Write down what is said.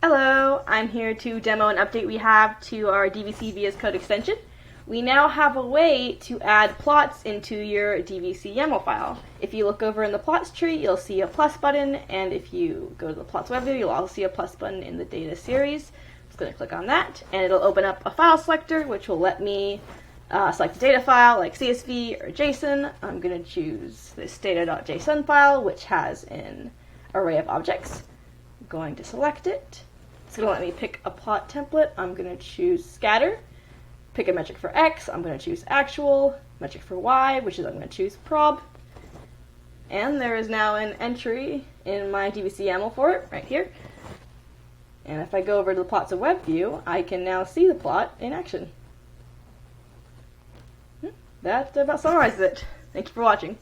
Hello, I'm here to demo an update we have to our DVC VS Code extension. We now have a way to add plots into your DVC YAML file. If you look over in the plots tree, you'll see a plus button, and if you go to the plots web view, you'll also see a plus button in the data series. I'm just going to click on that, and it'll open up a file selector, which will let me select a data file like CSV or JSON. I'm going to choose this data.json file, which has an array of objects. I'm going to select it. It's going to let me pick a plot template. I'm going to choose scatter. Pick a metric for X. I'm going to choose actual. Metric for Y, which is I'm going to choose prob. And there is now an entry in my DVC YAML for it, right here. And if I go over to the plots of web view, I can now see the plot in action. That about summarizes it. Thank you for watching.